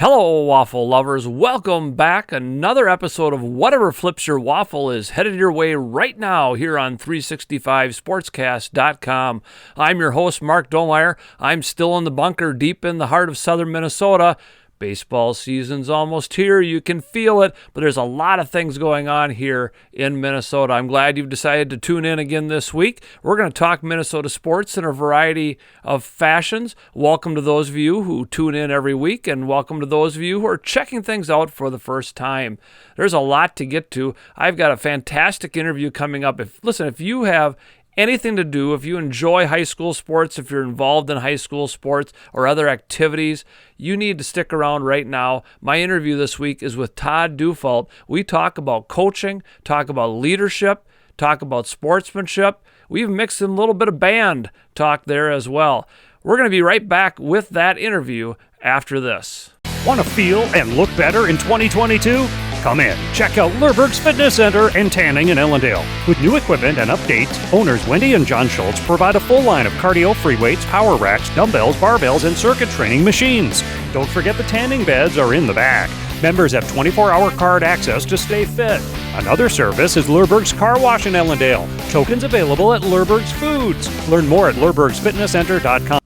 Hello, Waffle lovers. Welcome back. Another episode of Whatever Flips Your Waffle is headed your way right now here on 365sportscast.com. I'm your host, Mark Domeyer. I'm still in the bunker deep in the heart of southern Minnesota. Baseball season's almost here. You can feel it, but there's a lot of things going on here in Minnesota. I'm glad you've decided to tune in again this week. We're going to talk Minnesota sports in a variety of fashions. Welcome to those of you who tune in every week, and welcome to those of you who are checking things out for the first time. There's a lot to get to. I've got a fantastic interview coming up. If you have anything to do, if you enjoy high school sports, if you're involved in high school sports or other activities, you need to stick around right now. My interview this week is with Todd Dufault. We talk about coaching, talk about leadership, talk about sportsmanship. We've mixed in a little bit of band talk there as well. We're going to be right back with that interview after this. Want to feel and look better in 2022? Come in. Check out Lerberg's Fitness Center and Tanning in Ellendale. With new equipment and updates, owners Wendy and John Schultz provide a full line of cardio, free weights, power racks, dumbbells, barbells, and circuit training machines. Don't forget the tanning beds are in the back. Members have 24-hour card access to stay fit. Another service is Lerberg's Car Wash in Ellendale. Tokens available at Lerberg's Foods. Learn more at lerbergsfitnesscenter.com.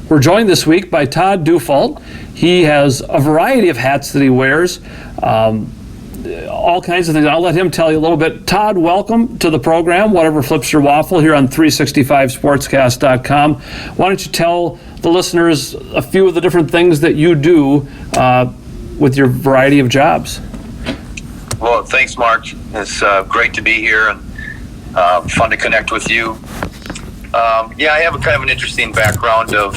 We're joined this week by Todd Dufault. He has a variety of hats that he wears, all kinds of things. I'll let him tell you a little bit. Todd, welcome to the program, Whatever Flips Your Waffle, here on 365sportscast.com. Why don't you tell the listeners a few of the different things that you do with your variety of jobs? Well, thanks, Mark. It's great to be here and fun to connect with you. I have a kind of an interesting background of,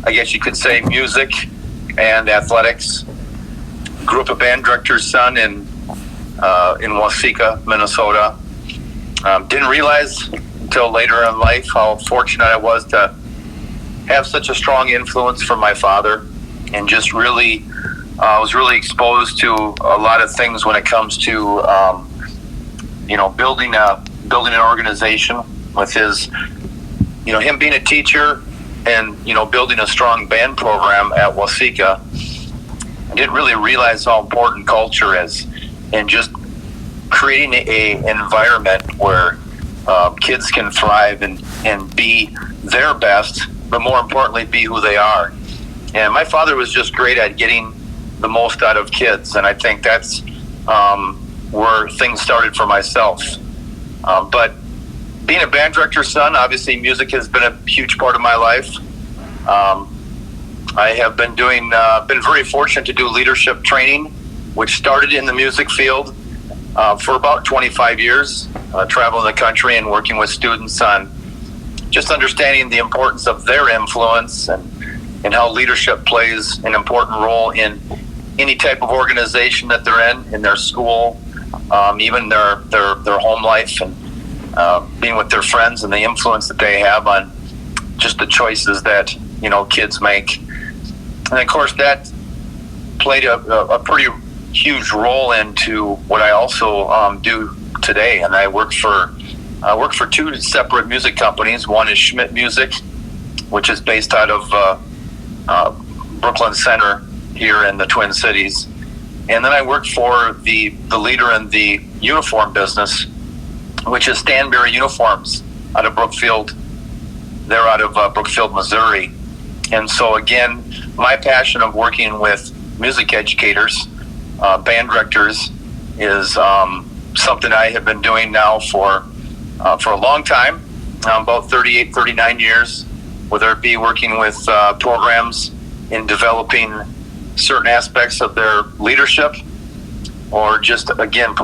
I guess you could say, music and athletics. Grew up a band director's son in Waseca, Minnesota. Didn't realize until later in life how fortunate I was to have such a strong influence from my father, and just really was really exposed to a lot of things when it comes to building an organization with his. Him being a teacher and, building a strong band program at Waseca. I didn't really realize how important culture is, and just creating an environment where kids can thrive and be their best, but more importantly, be who they are. And my father was just great at getting the most out of kids, and I think that's where things started for myself. But being a band director's son, obviously music has been a huge part of my life. I have been been very fortunate to do leadership training, which started in the music field for about 25 years, traveling the country and working with students on just understanding the importance of their influence and how leadership plays an important role in any type of organization that they're in their school, even their home life, and being with their friends and the influence that they have on just the choices that kids make. And of course that played a pretty huge role into what I also do today. And I work for two separate music companies. One is Schmidt Music, which is based out of Brooklyn Center here in the Twin Cities. And then I work for the leader in the uniform business, which is Stanberry Uniforms out of Brookfield. They're out of Brookfield, Missouri. And so again, my passion of working with music educators, band directors, is something I have been doing now for a long time, about 38, 39 years, whether it be working with programs in developing certain aspects of their leadership, or just, again,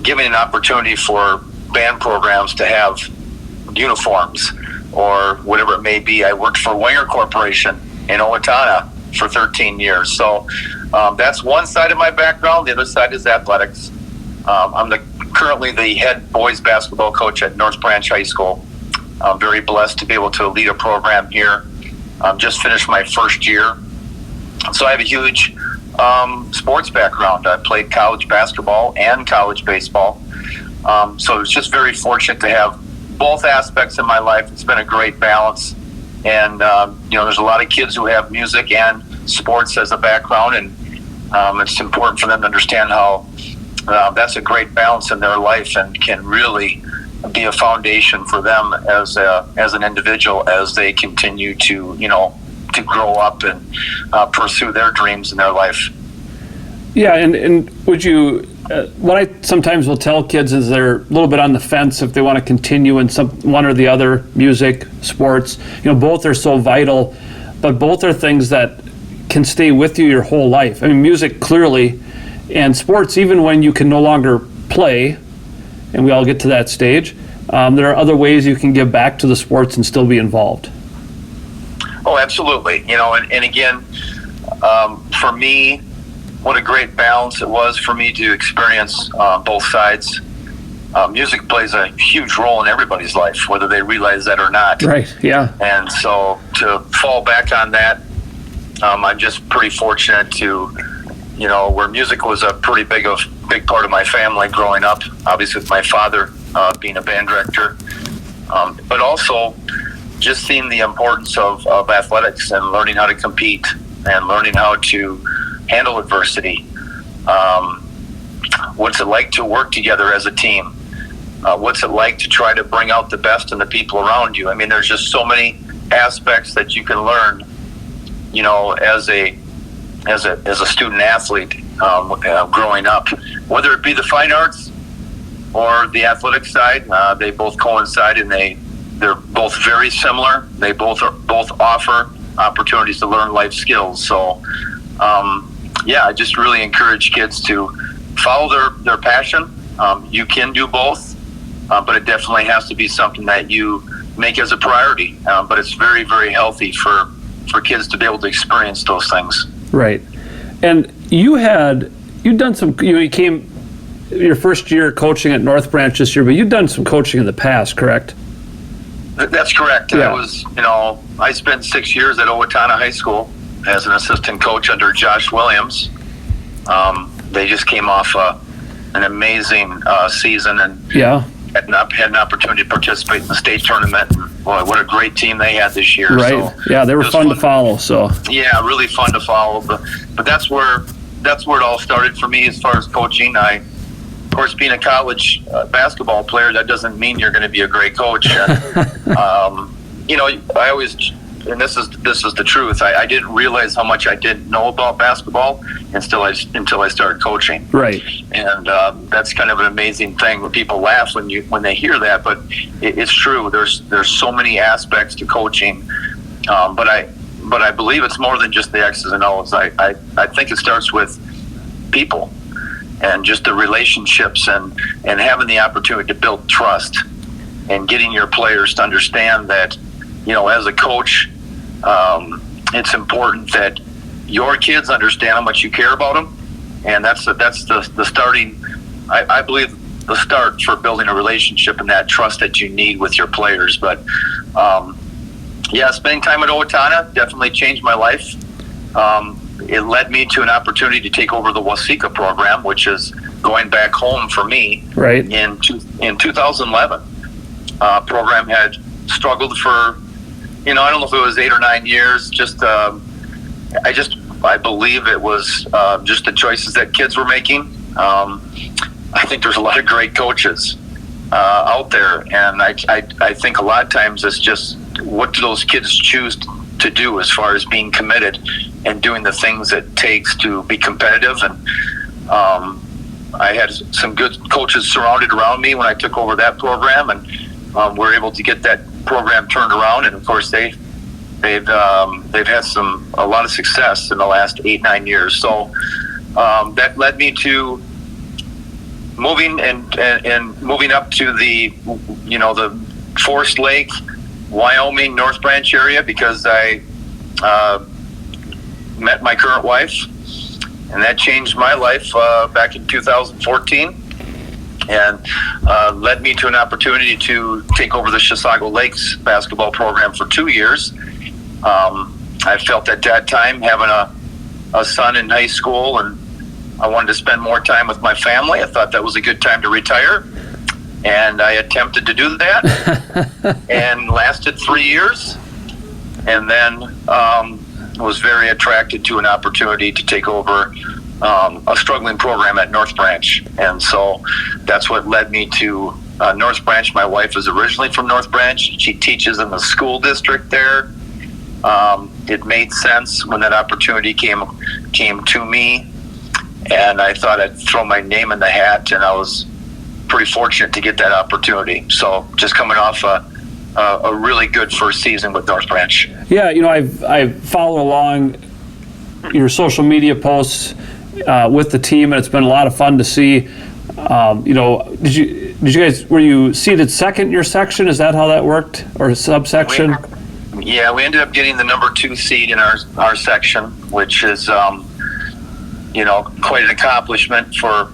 giving an opportunity for band programs to have uniforms or whatever it may be. I worked for Wenger Corporation in Owatonna for 13 years. So that's one side of my background. The other side is athletics. I'm currently the head boys basketball coach at North Branch High School. I'm very blessed to be able to lead a program here. Just finished my first year. So I have a huge sports background. I played college basketball and college baseball. So it's just very fortunate to have both aspects in my life. It's been a great balance. And there's a lot of kids who have music and sports as a background, and it's important for them to understand how that's a great balance in their life and can really be a foundation for them as an individual as they continue to grow up and pursue their dreams in their life. Yeah, and would you, what I sometimes will tell kids is they're a little bit on the fence if they want to continue in one or the other, music, sports. Both are so vital, but both are things that can stay with you your whole life. I mean, music clearly, and sports, even when you can no longer play, and we all get to that stage, there are other ways you can give back to the sports and still be involved. Oh, absolutely. And again, for me, what a great balance it was for me to experience both sides. Music plays a huge role in everybody's life, whether they realize that or not. Right, yeah. And so to fall back on that, I'm just pretty fortunate to, where music was a pretty big part of my family growing up, obviously with my father being a band director, but also just seeing the importance of athletics and learning how to compete and learning how to handle adversity. What's it like to work together as a team? What's it like to try to bring out the best in the people around you? I mean, there's just so many aspects that you can learn, as a student athlete growing up, whether it be the fine arts or the athletic side. They both coincide, and they're both very similar. They both offer opportunities to learn life skills. So, I just really encourage kids to follow their passion. You can do both, but it definitely has to be something that you make as a priority. But it's very, very healthy for kids to be able to experience those things. Right. And you'd done some, you came your first year coaching at North Branch this year, but you've done some coaching in the past, correct? That's correct. Yeah. I spent 6 years at Owatonna High School as an assistant coach under Josh Williams. They just came off an amazing season and had an opportunity to participate in the state tournament. And, boy, what a great team they had this year. Right. So yeah, they were fun to follow. So yeah, really fun to follow. But that's where it all started for me as far as coaching. Of course, being a college basketball player, that doesn't mean you're going to be a great coach. I always, and this is the truth. I didn't realize how much I didn't know about basketball until I started coaching. Right. And that's kind of an amazing thing when people laugh when they hear that, but it's true. There's so many aspects to coaching, but I believe it's more than just the X's and O's. I think it starts with people and just the relationships and having the opportunity to build trust and getting your players to understand that, as a coach, it's important that your kids understand how much you care about them. And that's the starting, I believe, the start for building a relationship and that trust that you need with your players. But spending time at Owatonna definitely changed my life. It led me to an opportunity to take over the Waseca program, which is going back home for me. Right. In 2011. Program had struggled for, I don't know if it was 8 or 9 years. I believe it was just the choices that kids were making. I think there's a lot of great coaches out there, and I think a lot of times it's just what do those kids choose to do as far as being committed and doing the things it takes to be competitive. And I had some good coaches surrounded around me when I took over that program, and we're able to get that program turned around. And of course, they've had a lot of success in the last 8-9 years. So that led me to moving and moving up to the Forest Lake, Wyoming, North Branch area, because I met my current wife, and that changed my life back in 2014, and led me to an opportunity to take over the Chisago Lakes basketball program for 2 years. I felt at that time, having a son in high school, and I wanted to spend more time with my family. I thought that was a good time to retire, and I attempted to do that and lasted 3 years. and then was very attracted to an opportunity to take over a struggling program at North Branch. And so that's what led me to North Branch. My wife is originally from North Branch. She teaches in the school district there. It made sense when that opportunity came to me, and I thought I'd throw my name in the hat, and I was pretty fortunate to get that opportunity. So just coming off a really good first season with North Branch. Yeah, I've followed along your social media posts with the team, and it's been a lot of fun to see. Did you guys, were you seated second in your section? Is that how that worked, or subsection? We ended up getting the number 2 seed in our section, which is quite an accomplishment for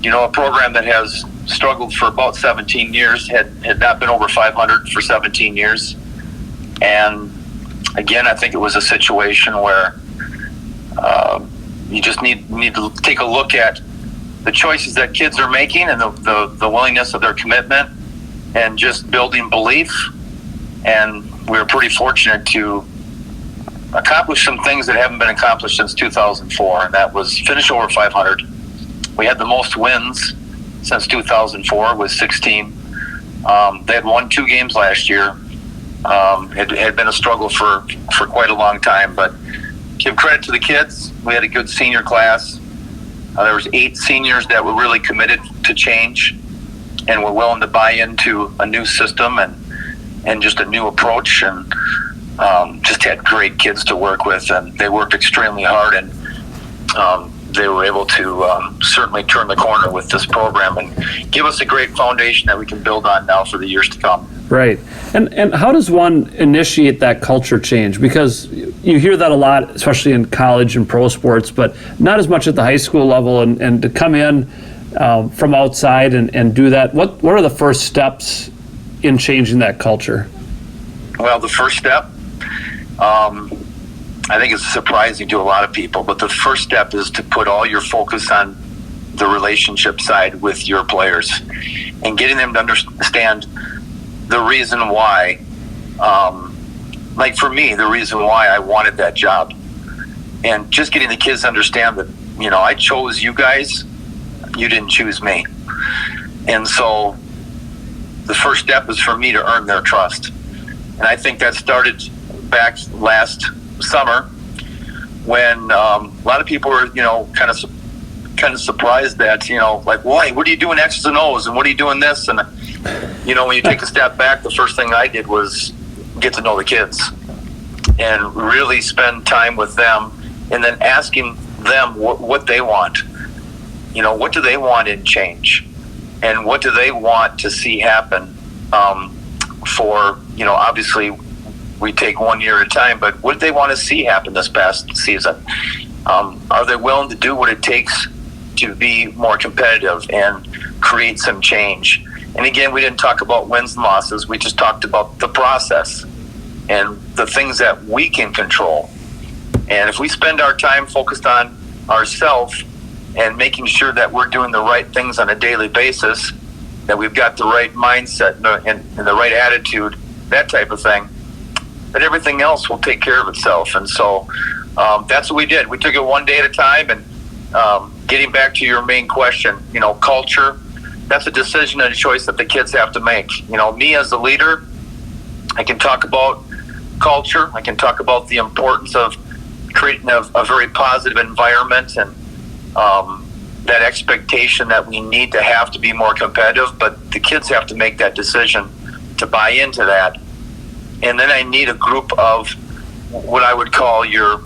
a program that has struggled for about 17 years, had not been over 500 for 17 years. And again, I think it was a situation where you just need to take a look at the choices that kids are making and the willingness of their commitment and just building belief. And we were pretty fortunate to accomplish some things that haven't been accomplished since 2004, and that was finish over 500. We had the most wins since 2004 with 16. They had won 2 games last year. It had been a struggle for quite a long time, but give credit to the kids. We had a good senior class. There was 8 seniors that were really committed to change and were willing to buy into a new system and just a new approach, and just had great kids to work with, and they worked extremely hard, and they were able to certainly turn the corner with this program and give us a great foundation that we can build on now for the years to come. Right. And how does one initiate that culture change? Because you hear that a lot, especially in college and pro sports, but not as much at the high school level, and to come in from outside and do that. What are the first steps in changing that culture? Well, the first step, I think it's surprising to a lot of people, but the first step is to put all your focus on the relationship side with your players and getting them to understand the reason why, like for me, the reason why I wanted that job, and just getting the kids to understand that, I chose you guys, you didn't choose me. And so the first step is for me to earn their trust. And I think that started back last summer when a lot of people were, kind of surprised that, like, why, what are you doing X's and O's, and what are you doing this? And, when you take a step back, the first thing I did was get to know the kids and really spend time with them, and then asking them what they want. What do they want in change? And what do they want to see happen for, obviously we take 1 year at a time, but what do they want to see happen this past season? Are they willing to do what it takes to be more competitive and create some change? And again, we didn't talk about wins and losses. We just talked about the process and the things that we can control. And if we spend our time focused on ourselves and making sure that we're doing the right things on a daily basis, that we've got the right mindset and the right attitude, that type of thing, that everything else will take care of itself. And so that's what we did. We took it one day at a time. And getting back to your main question, culture, that's a decision and a choice that the kids have to make. Me as a leader, I can talk about culture. I can talk about the importance of creating a very positive environment and that expectation that we need to have to be more competitive, but the kids have to make that decision to buy into that. And then I need a group of what I would call your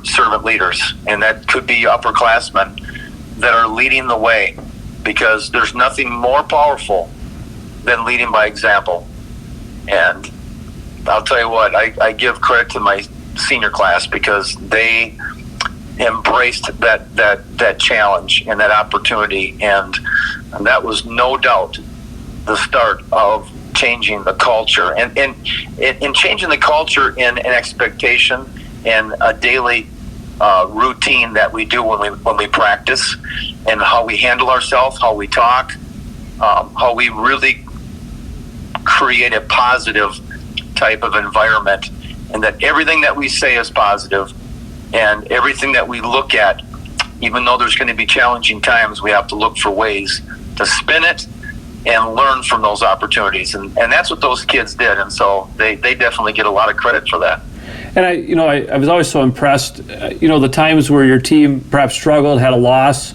servant leaders, and that could be upperclassmen that are leading the way, because there's nothing more powerful than leading by example. And I'll tell you what, I give credit to my senior class, because they embraced that challenge and that opportunity, and that was no doubt the start of changing the culture and changing the culture in an expectation and a daily routine that we do when we practice, and how we handle ourselves, how we talk, how we really create a positive type of environment and that everything that we say is positive, and everything that we look at, even though there's going to be challenging times, we have to look for ways to spin it and learn from those opportunities. And that's what those kids did. And so they definitely get a lot of credit for that. And I was always so impressed, the times where your team perhaps struggled, had a loss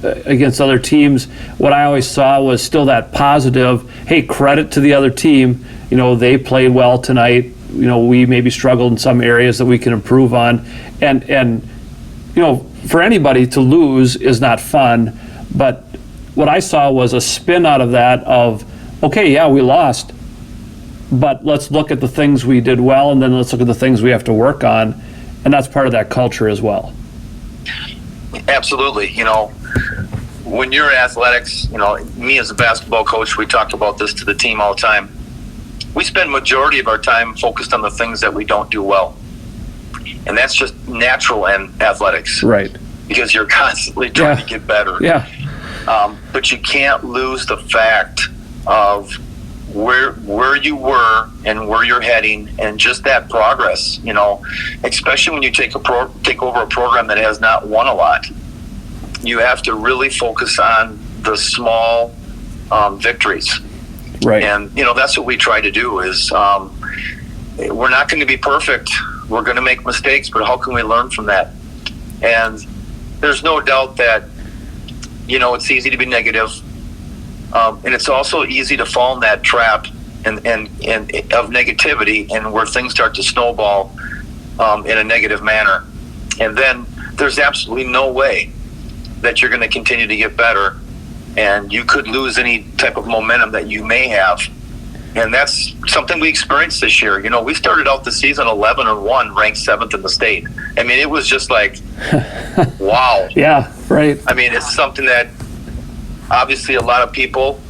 against other teams. What I always saw was still that positive, hey, credit to the other team. They played well tonight. We maybe struggled in some areas that we can improve on. And for anybody to lose is not fun. But what I saw was a spin out of that of, okay, yeah, we lost, but let's look at the things we did well, and then let's look at the things we have to work on. And that's part of that culture as well. Absolutely. When you're in athletics, me as a basketball coach, we talk about this to the team all the time. We spend majority of our time focused on the things that we don't do well. And that's just natural in athletics. Right. Because you're constantly trying to get better. Yeah. But you can't lose the fact of where you were and where you're heading, and just that progress. Especially when you take over a program that has not won a lot, you have to really focus on the small victories. Right. And that's what we try to do. Is we're not going to be perfect. We're going to make mistakes, but how can we learn from that? And there's no doubt that it's easy to be negative. And it's also easy to fall in that trap and of negativity, and where things start to snowball in a negative manner. And then there's absolutely no way that you're going to continue to get better, and you could lose any type of momentum that you may have. And that's something we experienced this year. We started out the season 11-1, ranked 7th in the state. I mean, it was just like, wow. Yeah, right. I mean, it's something that obviously a lot of people,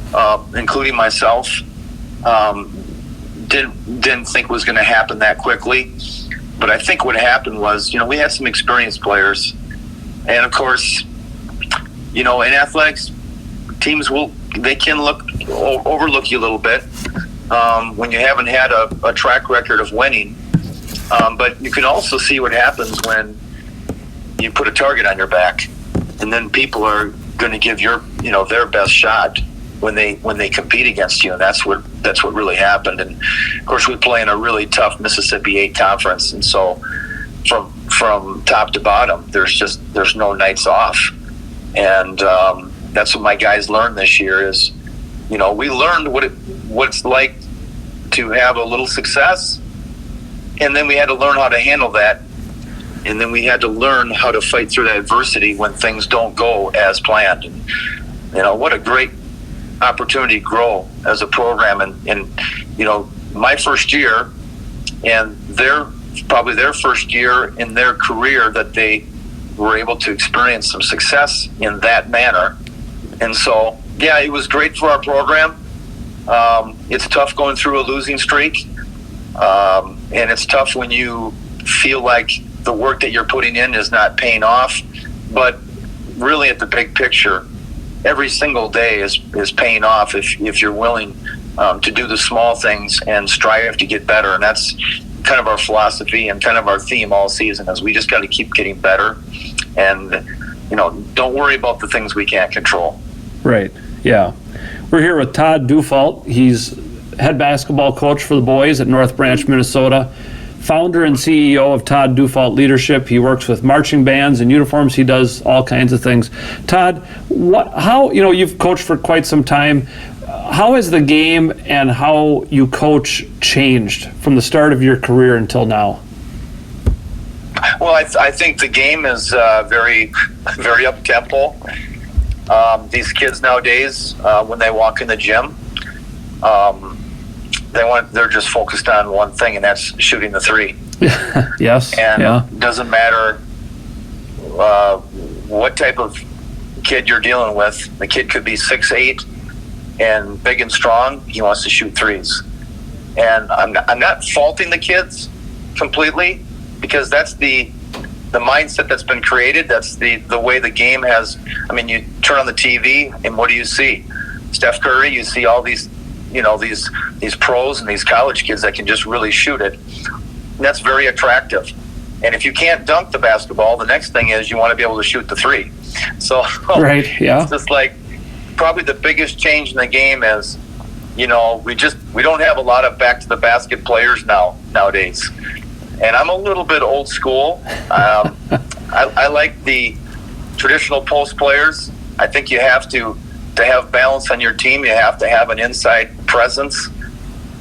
including myself, didn't think was going to happen that quickly. But I think what happened was, we had some experienced players. And of course, in athletics, teams can overlook you a little bit when you haven't had a track record of winning. But you can also see what happens when you put a target on your back, and then people are going to give their best shot when they compete against you. And that's what really happened. And of course, we play in a really tough Mississippi 8 conference, and so from top to bottom, there's no nights off. And that's what my guys learned this year is, we learned what it's like to have a little success, and then we had to learn how to handle that, and then we had to learn how to fight through that adversity when things don't go as planned. And what a great opportunity to grow as a program. And my first year, and probably their first year in their career that they were able to experience some success in that manner. And so, yeah, it was great for our program. It's tough going through a losing streak. And it's tough when you feel like the work that you're putting in is not paying off. But really, at the big picture, every single day is paying off if you're willing to do the small things and strive to get better. And that's kind of our philosophy and kind of our theme all season, is we just got to keep getting better. And, don't worry about the things we can't control. Right, yeah. We're here with Todd Dufault. He's head basketball coach for the boys at North Branch, Minnesota. Founder and CEO of Todd Dufault Leadership. He works with marching bands and uniforms. He does all kinds of things. Todd, you've coached for quite some time. How has the game and how you coach changed from the start of your career until now? Well, I think the game is very, very up-tempo. These kids nowadays, when they walk in the gym, they're just focused on one thing, and that's shooting the three. Yes. And yeah. It doesn't matter what type of kid you're dealing with. The kid could be 6'8" and big and strong. He wants to shoot threes. And I'm not faulting the kids completely, because that's the mindset that's been created. That's the way the game has. I mean, you turn on the TV and what do you see? Steph Curry. You see all these these pros and these college kids that can just really shoot it. And that's very attractive. And if you can't dunk the basketball, the next thing is you want to be able to shoot the three. So right, yeah. It's just like probably the biggest change in the game is, we don't have a lot of back to the basket players nowadays. And I'm a little bit old school. I like the traditional post players. I think you have to have balance on your team. You have to have an inside presence.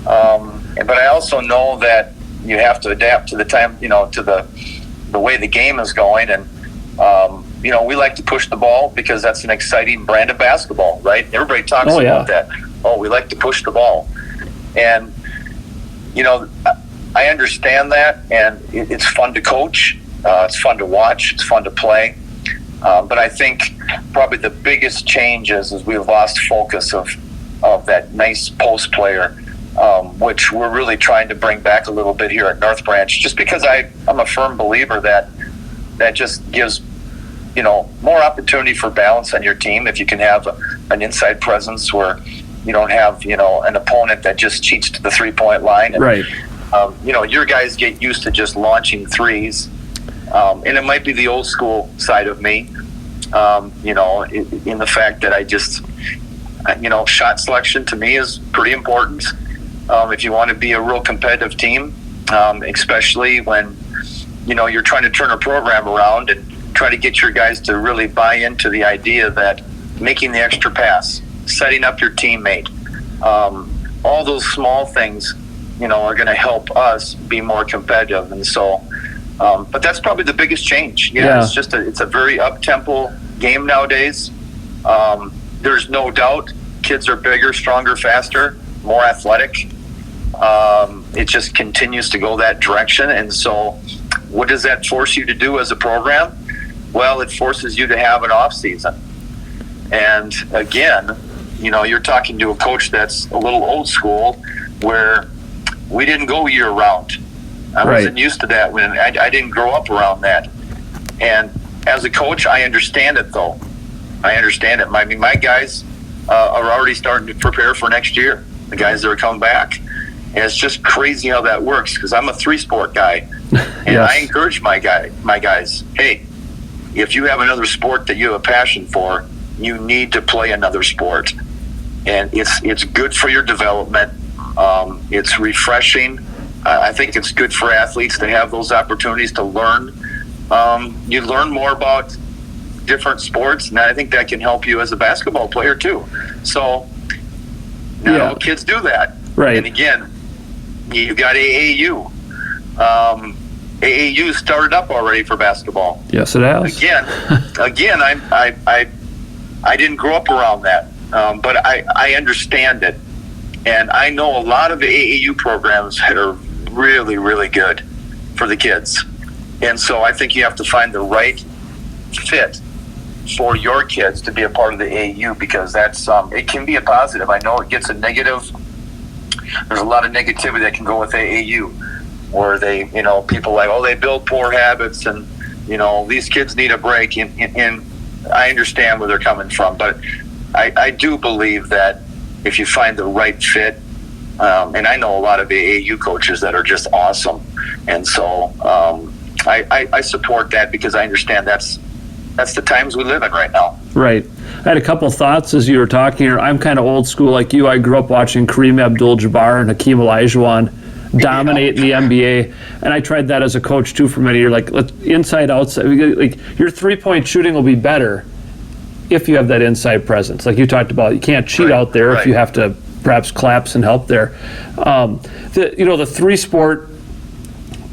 But I also know that you have to adapt to the time, to the way the game is going. And, we like to push the ball because that's an exciting brand of basketball, right? Everybody talks about that. Oh, we like to push the ball. And, I understand that, and it's fun to coach. It's fun to watch. It's fun to play. But I think probably the biggest change is we've lost focus of that nice post player, which we're really trying to bring back a little bit here at North Branch, just because I'm a firm believer that just gives, more opportunity for balance on your team if you can have an inside presence where you don't have, an opponent that just cheats to the 3-point line. And, right. Your guys get used to just launching threes. And it might be the old school side of me, in the fact that I just, shot selection to me is pretty important. If you want to be a real competitive team, especially when, you're trying to turn a program around and try to get your guys to really buy into the idea that making the extra pass, setting up your teammate, all those small things, are going to help us be more competitive. And so, but that's probably the biggest change. Yeah. It's a very up-tempo game nowadays. There's no doubt kids are bigger, stronger, faster, more athletic. It just continues to go that direction. And so what does that force you to do as a program? Well, it forces you to have an off season. And again, you're talking to a coach that's a little old school, where we didn't go year round. I wasn't used to that when I didn't grow up around that. And as a coach, I understand it, though. I understand it. My guys are already starting to prepare for next year, the guys that are coming back. And it's just crazy how that works, because I'm a 3-sport guy. And Yes. I encourage my guys, hey, if you have another sport that you have a passion for, you need to play another sport. And it's good for your development. It's refreshing. I think it's good for athletes to have those opportunities to learn. You learn more about different sports, and I think that can help you as a basketball player too. So not all kids do that. Right. And again, you got AAU. AAU started up already for basketball. Yes, it has. Again, I didn't grow up around that, but I understand it. And I know a lot of AAU programs that are really, really good for the kids. And so I think you have to find the right fit for your kids to be a part of the AAU, because that's it can be a positive. I know it gets a negative. There's a lot of negativity that can go with AAU, where they, people like, oh, they build poor habits, and, these kids need a break. And I understand where they're coming from, but I do believe that if you find the right fit, and I know a lot of AAU coaches that are just awesome. And so I support that, because I understand that's the times we live in right now. Right. I had a couple thoughts as you were talking here. I'm kind of old school like you. I grew up watching Kareem Abdul-Jabbar and Hakeem Olajuwon dominate in the NBA, and I tried that as a coach too for many years. Like, let's inside outside. Like, your 3-point shooting will be better if you have that inside presence, like you talked about. You can't cheat out there if you have to perhaps collapse and help there. The 3-sport,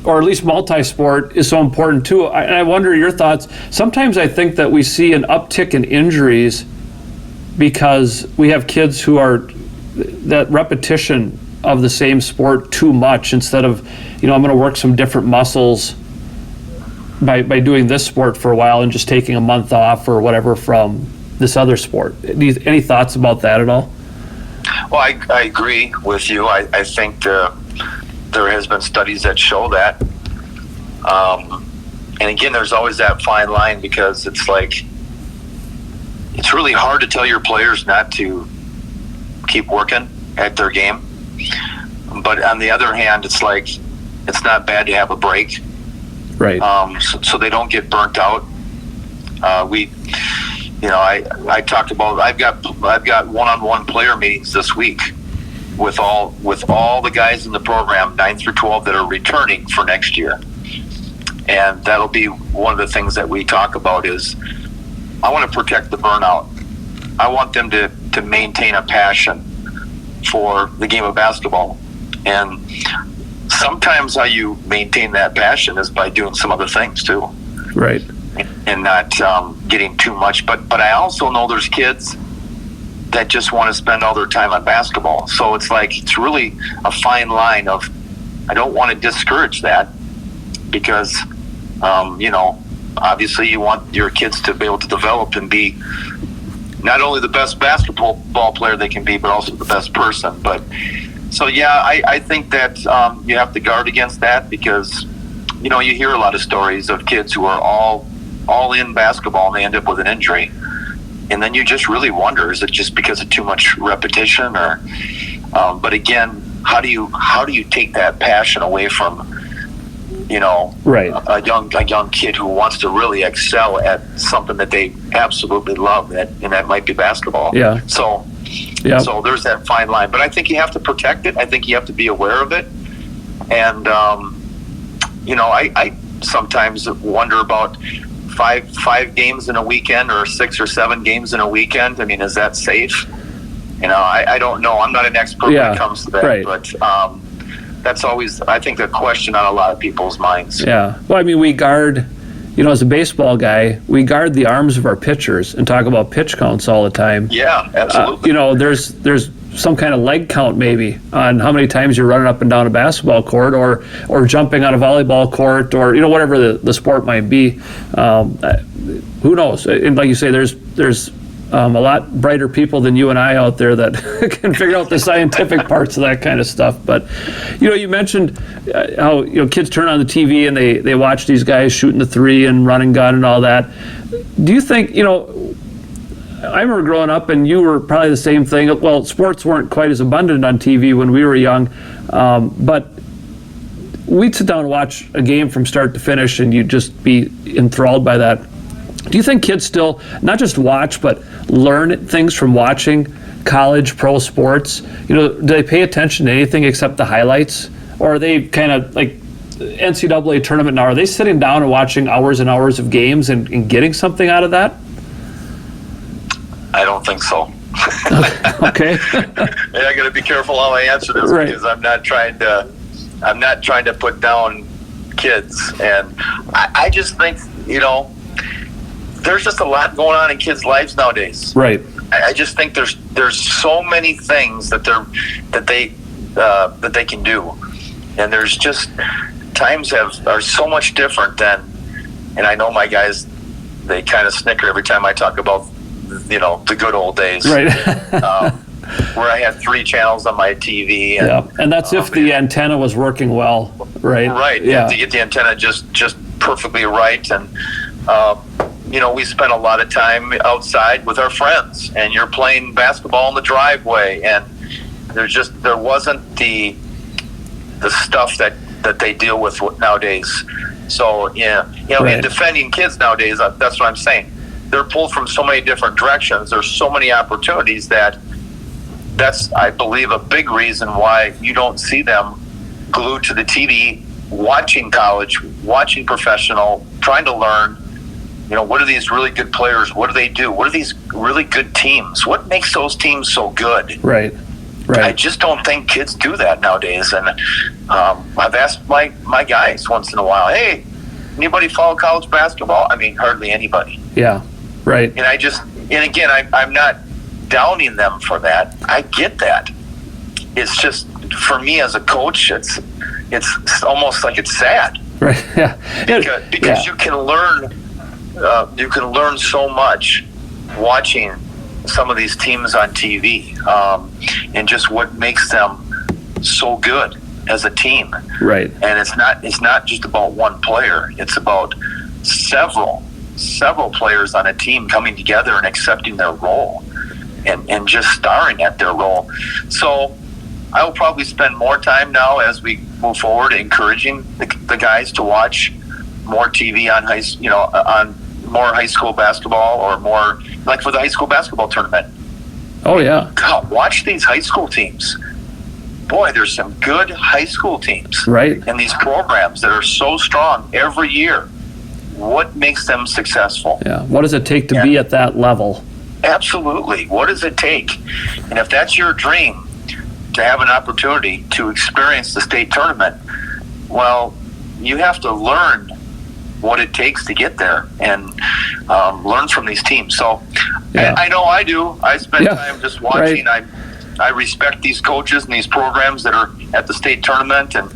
or at least multi-sport, is so important too. And I wonder your thoughts. Sometimes I think that we see an uptick in injuries because we have kids who are that repetition of the same sport too much, instead of, I'm going to work some different muscles by doing this sport for a while and just taking a month off or whatever from this other sport. Any thoughts about that at all? Well, I agree with you. I think there has been studies that show that. And again, there's always that fine line, because it's like, it's really hard to tell your players not to keep working. at their game. But on the other hand, it's like, it's not bad to have a break. Right. So they don't get burnt out. I talked about, I've got one-on-one player meetings this week with all the guys in the program, 9 through 12, that are returning for next year. And that'll be one of the things that we talk about is, I want to protect the burnout. I want them to maintain a passion for the game of basketball. And sometimes how you maintain that passion is by doing some other things too. Right. And not getting too much. But I also know there's kids that just want to spend all their time on basketball. So it's like, it's really a fine line of, I don't want to discourage that, because, obviously you want your kids to be able to develop and be not only the best basketball player they can be, but also the best person. But so, yeah, I think that you have to guard against that, because, you hear a lot of stories of kids who are all in basketball and they end up with an injury. And then you just really wonder, is it just because of too much repetition, or but again, how do you take that passion away from, right, a young kid who wants to really excel at something that they absolutely love, and that might be basketball. Yeah. So there's that fine line, but I think you have to protect it. I think you have to be aware of it. And I sometimes wonder about five games in a weekend, or 6 or 7 games in a weekend. I mean, is that safe? I don't know. I'm not an expert when it comes to that, right. But that's always, I think, a question on a lot of people's minds. Yeah. Well, I mean, we guard, as a baseball guy, we guard the arms of our pitchers and talk about pitch counts all the time. Yeah, absolutely. There's some kind of leg count maybe on how many times you're running up and down a basketball court, or jumping on a volleyball court, or whatever the sport might be. Who knows? And like you say, there's a lot brighter people than you and I out there that can figure out the scientific parts of that kind of stuff. But you mentioned how kids turn on the TV and they watch these guys shooting the three and run and gun and all that. Do you think I remember growing up, and you were probably the same thing. Well, sports weren't quite as abundant on TV when we were young, but we'd sit down and watch a game from start to finish, and you'd just be enthralled by that. Do you think kids still not just watch, but learn things from watching college pro sports? Do they pay attention to anything except the highlights? Or are they kind of like NCAA tournament now? Are they sitting down and watching hours and hours of games and getting something out of that? I don't think so. Okay. I got to be careful how I answer this, right, because I'm not trying to put down kids, and I just think there's just a lot going on in kids' lives nowadays. Right. I just think there's so many things that they can do, and there's just times are so much different than. And I know my guys, they kind of snicker every time I talk about the good old days, right? Where I had 3 channels on my TV, and that's if the antenna was working well, right? Right. Yeah. To get the antenna just perfectly right, and we spent a lot of time outside with our friends, and you're playing basketball in the driveway, and there wasn't the stuff that they deal with nowadays. So in defending kids nowadays, that's what I'm saying. They're pulled from so many different directions. There's so many opportunities that's, I believe, a big reason why you don't see them glued to the TV, watching college, watching professional, trying to learn. What are these really good players? What do they do? What are these really good teams? What makes those teams so good? Right. I just don't think kids do that nowadays. And I've asked my guys once in a while, hey, anybody follow college basketball? I mean, hardly anybody. Yeah. Right. And again, I'm not downing them for that. I get that. It's just, for me as a coach, it's almost like it's sad. Right. Yeah. Because you can learn so much watching some of these teams on TV, and just what makes them so good as a team. Right. And it's not just about one player. It's about several players on a team coming together and accepting their role and just starring at their role. So I will probably spend more time now as we move forward encouraging the guys to watch more TV on on more high school basketball, or more like for the high school basketball tournament. Oh yeah. God, watch these high school teams. Boy, there's some good high school teams. Right. And these programs that are so strong every year. What makes them successful? Yeah. What does it take to be at that level? Absolutely. What does it take? And if that's your dream, to have an opportunity to experience the state tournament, well, you have to learn what it takes to get there and learn from these teams. So I know I do. I spend time just watching. Right. I respect these coaches and these programs that are at the state tournament, and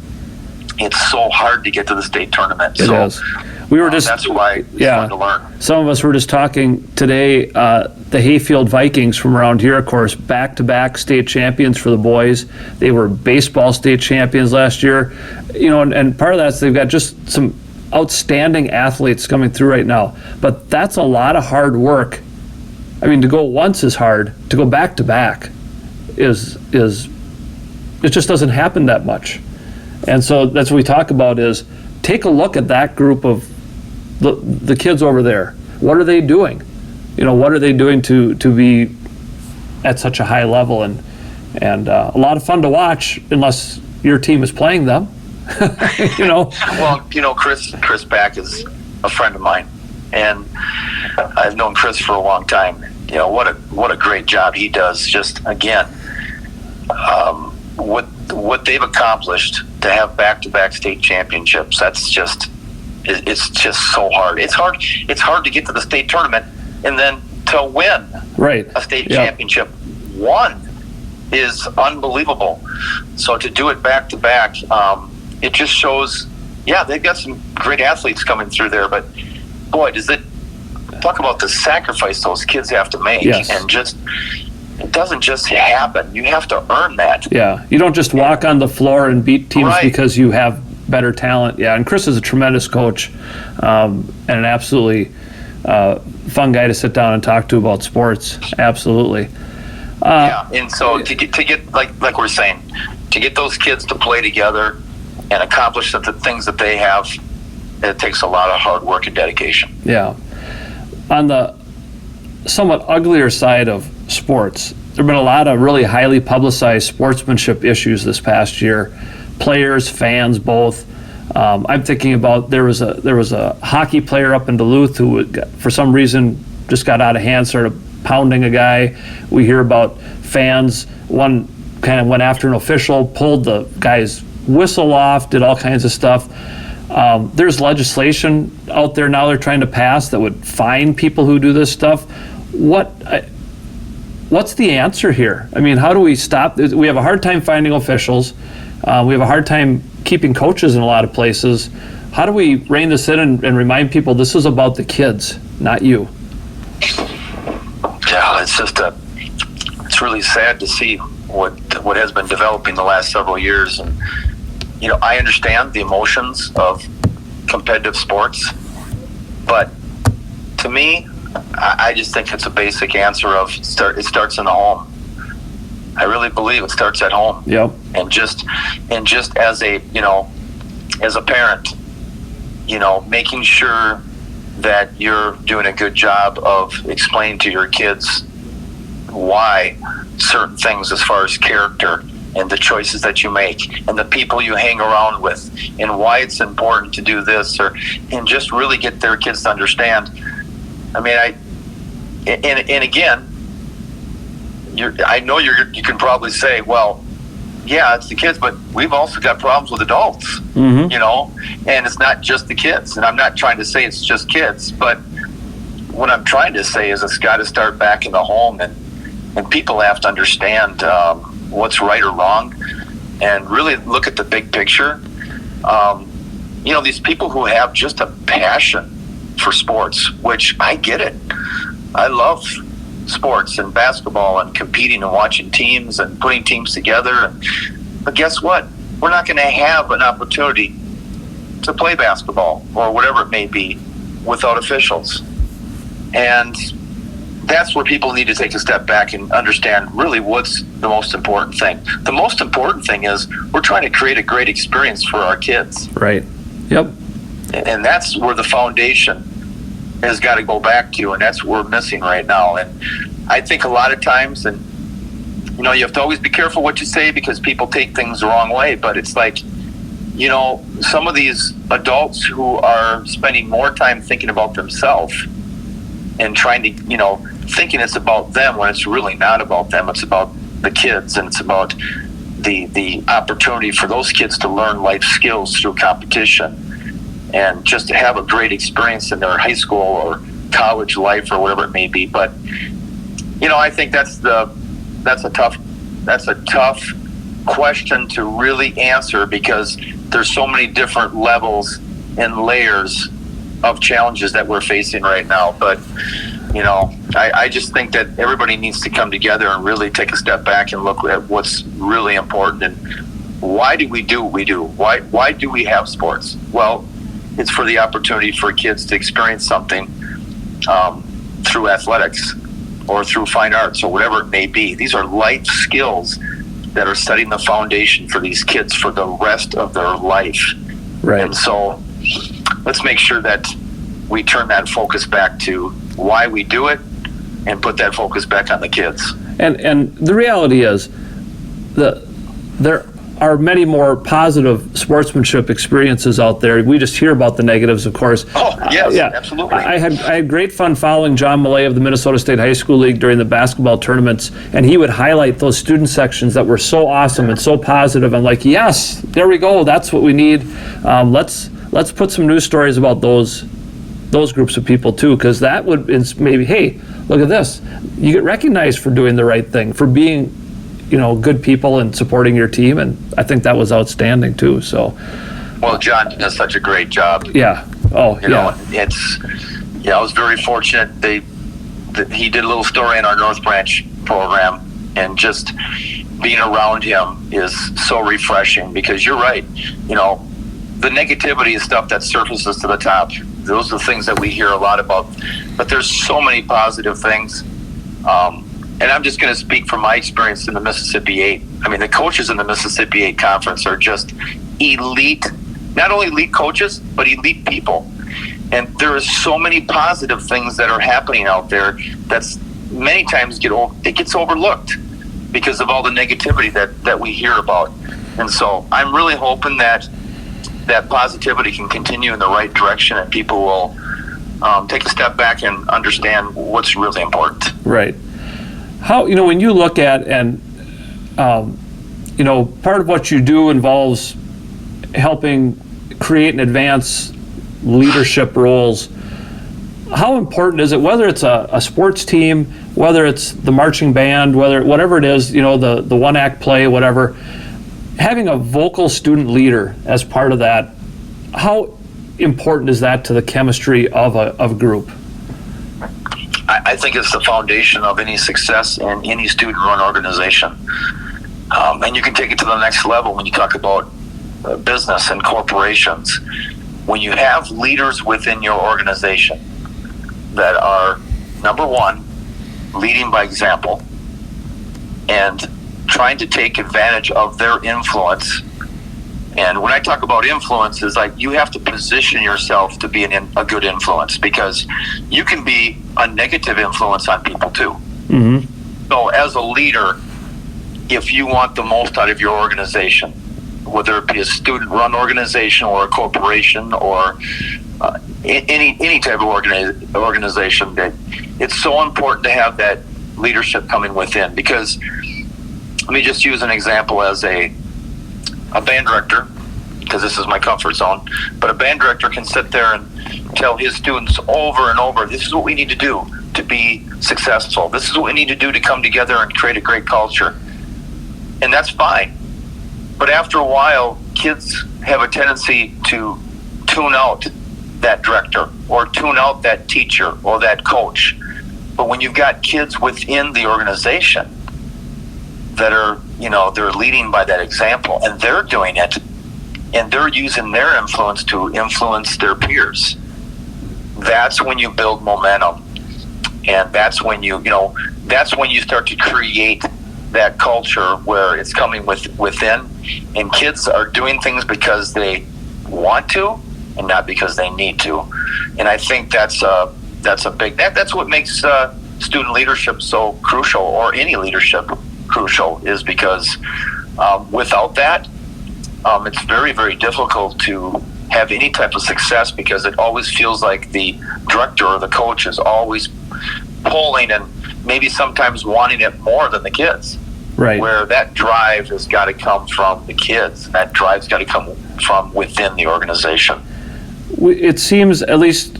it's so hard to get to the state tournament. It is. We were just, that's why it's fun to learn. Some of us were just talking today, the Hayfield Vikings from around here, of course, back-to-back state champions for the boys. They were baseball state champions last year. And part of that is they've got just some outstanding athletes coming through right now. But that's a lot of hard work. I mean, to go once is hard. To go back-to-back is it just doesn't happen that much. And so that's what we talk about is take a look at that group of the kids over there. What are they doing? What are they doing to be at such a high level, and a lot of fun to watch unless your team is playing them. Well, Chris Back is a friend of mine, and I've known Chris for a long time. What a great job he does. Just again, what they've accomplished to have back-to-back state championships. It's just so hard. It's hard to get to the state tournament and then to win a state championship. One is unbelievable. So to do it back-to-back, it just shows, they've got some great athletes coming through there, but boy, talk about the sacrifice those kids have to make. Yes. And it doesn't just happen. You have to earn that. Yeah, you don't just walk on the floor and beat teams because you have better talent. Yeah, and Chris is a tremendous coach, and an absolutely fun guy to sit down and talk to about sports. Absolutely. And so to get like we're saying, to get those kids to play together and accomplish the things that they have, it takes a lot of hard work and dedication. Yeah. On the somewhat uglier side of sports, there have been a lot of really highly publicized sportsmanship issues this past year. Players, fans, both. I'm thinking about there was a hockey player up in Duluth who for some reason just got out of hand, started pounding a guy. We hear about fans. One kind of went after an official, pulled the guy's whistle off, did all kinds of stuff. There's legislation out there now they're trying to pass that would fine people who do this stuff. What's the answer here? I mean, how do we stop? We have a hard time finding officials. We have a hard time keeping coaches in a lot of places. How do we rein this in and remind people this is about the kids, not you? Yeah, it's really sad to see what has been developing the last several years. And I understand the emotions of competitive sports, but to me, I just think it's a basic answer of it starts in the home. I really believe it starts at home. Yep. And just as a parent, making sure that you're doing a good job of explaining to your kids why certain things as far as character and the choices that you make and the people you hang around with and why it's important to do this and just really get their kids to understand. I mean, and again, I know you can probably say, well, yeah, it's the kids, but we've also got problems with adults, and it's not just the kids. And I'm not trying to say it's just kids, but what I'm trying to say is it's got to start back in the home, and people have to understand what's right or wrong and really look at the big picture. These people who have just a passion for sports, which I get it. I love sports and basketball and competing and watching teams and putting teams together. But guess what? We're not going to have an opportunity to play basketball or whatever it may be without officials. And that's where people need to take a step back and understand really what's the most important thing. The most important thing is we're trying to create a great experience for our kids. Right. Yep. And that's where the foundation has got to go back to, and that's what we're missing right now. And I think a lot of times, and you know, you have to always be careful what you say because people take things the wrong way, but it's like, you know, some of these adults who are spending more time thinking about themselves and trying to, you know, thinking it's about them when it's really not about them. It's about the kids, and it's about the opportunity for those kids to learn life skills through competition and just to have a great experience in their high school or college life or whatever it may be. But, you know, I think that's a tough question to really answer because there's so many different levels and layers of challenges that we're facing right now. But, you know, I just think that everybody needs to come together and really take a step back and look at what's really important and why do we do what we do? Why do we have sports? Well, it's for the opportunity for kids to experience something through athletics or through fine arts or whatever it may be. These are life skills that are setting the foundation for these kids for the rest of their life. Right. And so let's make sure that we turn that focus back to why we do it and put that focus back on the kids. And the reality is there are many more positive sportsmanship experiences out there. We just hear about the negatives, of course. Oh, yes, yeah, absolutely. I had great fun following John Millay of the Minnesota State High School League during the basketball tournaments, and he would highlight those student sections that were so awesome and so positive. I'm like, yes, there we go. That's what we need. Let's put some news stories about those groups of people too, because that would maybe, hey, look at this. You get recognized for doing the right thing, for being, you know, good people and supporting your team, and I think that was outstanding too. So, well, John does such a great job. Yeah. Oh, you know, I was very fortunate. He did a little story in our North Branch program, and just being around him is so refreshing because you're right. You know, the negativity is stuff that surfaces to the top. Those are the things that we hear a lot about, but there's so many positive things. And I'm just going to speak from my experience in the Mississippi 8. I mean, the coaches in the Mississippi 8 conference are just elite, not only elite coaches, but elite people. And there are so many positive things that are happening out there that's many times gets overlooked because of all the negativity that we hear about. And so I'm really hoping that positivity can continue in the right direction and people will take a step back and understand what's really important. Right. How, you know, when you look at, and, you know, part of what you do involves helping create and advance leadership roles. How important is it, whether it's a sports team, whether it's the marching band, whatever it is, you know, the one act play, whatever, having a vocal student leader as part of that, how important is that to the chemistry of a group? I think it's the foundation of any success in any student-run organization. And you can take it to the next level when you talk about business and corporations. When you have leaders within your organization that are, number one, leading by example and trying to take advantage of their influence. And when I talk about influence, it's like you have to position yourself to be a good influence, because you can be a negative influence on people too. Mm-hmm. So as a leader, if you want the most out of your organization, whether it be a student-run organization or a corporation or any type of organization, that it's so important to have that leadership coming within. Because let me just use an example as a band director, because this is my comfort zone, but a band director can sit there and tell his students over and over, this is what we need to do to be successful. This is what we need to do to come together and create a great culture. And that's fine. But after a while, kids have a tendency to tune out that director or tune out that teacher or that coach. But when you've got kids within the organization that are, you know, they're leading by that example and they're doing it and they're using their influence to influence their peers, that's when you build momentum. And that's when that's when you start to create that culture where it's coming within, and kids are doing things because they want to and not because they need to. And I think that's a big, that's what makes student leadership so crucial, or any leadership crucial, is because without that, it's very, very difficult to have any type of success, because it always feels like the director or the coach is always pulling and maybe sometimes wanting it more than the kids. Right. Where that drive has got to come from the kids. That drive's got to come from within the organization. It seems, at least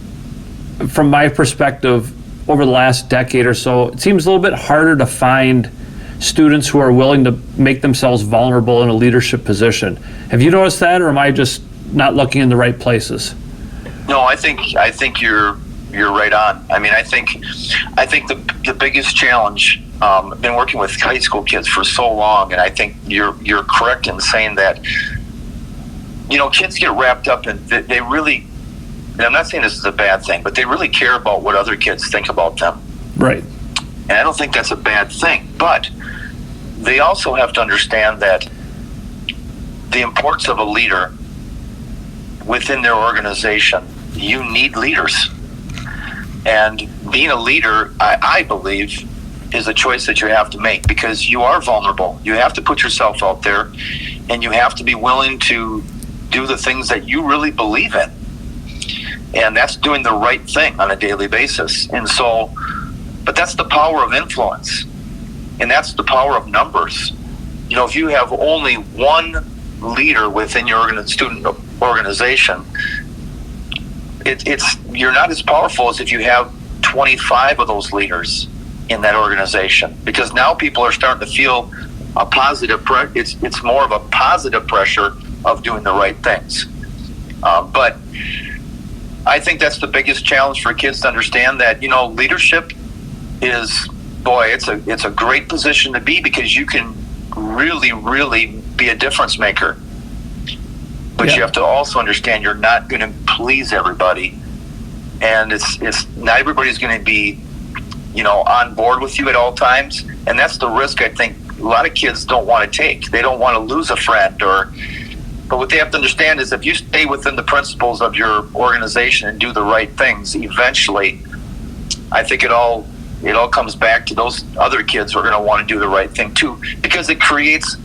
from my perspective, over the last decade or so, it seems a little bit harder to find students who are willing to make themselves vulnerable in a leadership position. Have you noticed that, or am I just not looking in the right places? No, I think you're right on. I mean, I think the biggest challenge. I've been working with high school kids for so long, and I think you're correct in saying that. Kids get wrapped up in they really. And I'm not saying this is a bad thing, but they really care about what other kids think about them. Right. And I don't think that's a bad thing, but they also have to understand that the importance of a leader within their organization. You need leaders. And being a leader, I believe, is a choice that you have to make, because you are vulnerable. You have to put yourself out there, and you have to be willing to do the things that you really believe in. And that's doing the right thing on a daily basis. And so, but that's the power of influence. And that's the power of numbers. If you have only one leader within your student organization, you're not as powerful as if you have 25 of those leaders in that organization, because now people are starting to feel a positive it's more of a positive pressure of doing the right things. But I think that's the biggest challenge for kids to understand, that leadership is, it's a great position to be, because you can really, really be a difference maker. But you have to also understand you're not going to please everybody, and it's not everybody's going to be on board with you at all times. And that's the risk I think a lot of kids don't want to take. They don't want to lose a friend, but what they have to understand is, if you stay within the principles of your organization and do the right things, eventually I think it all comes back to those other kids who are going to want to do the right thing too, because it creates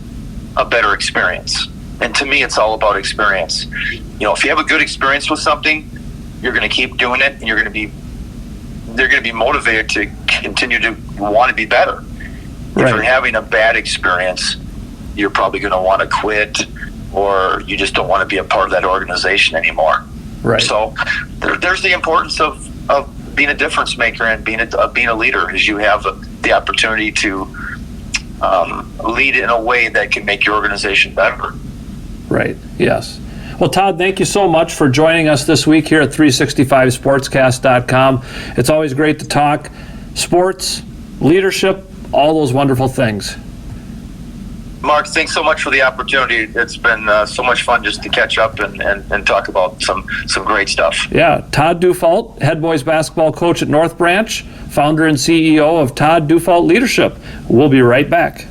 a better experience. And to me, it's all about experience. If you have a good experience with something, you're going to keep doing it, and they're going to be motivated to continue to want to be better. Right. If you're having a bad experience, you're probably going to want to quit, or you just don't want to be a part of that organization anymore. Right. So there's the importance of being a difference maker and being a leader, is you have the opportunity to lead in a way that can make your organization better. Right. Yes. Well, Todd, thank you so much for joining us this week here at 365sportscast.com. It's always great to talk sports, leadership, all those wonderful things. Mark, thanks so much for the opportunity. It's been so much fun just to catch up and talk about some great stuff. Yeah, Todd Dufault, head boys basketball coach at North Branch, founder and CEO of Todd Dufault Leadership. We'll be right back.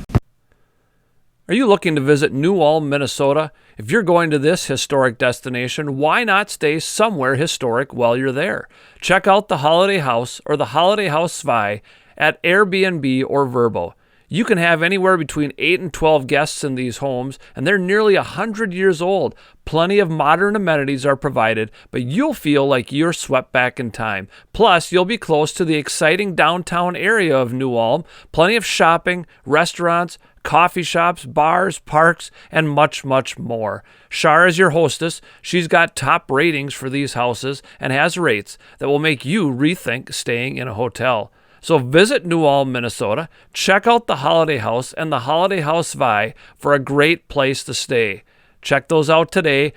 Are you looking to visit New Ulm, Minnesota? If you're going to this historic destination, why not stay somewhere historic while you're there? Check out the Holiday House or the Holiday House Zwei at Airbnb or Vrbo. You can have anywhere between 8 and 12 guests in these homes, and they're nearly 100 years old. Plenty of modern amenities are provided, but you'll feel like you're swept back in time. Plus, you'll be close to the exciting downtown area of New Ulm. Plenty of shopping, restaurants, coffee shops, bars, parks, and much, much more. Shar is your hostess. She's got top ratings for these houses and has rates that will make you rethink staying in a hotel. So visit New Ulm, Minnesota, check out the Holiday House and the Holiday House Zwei for a great place to stay. Check those out today.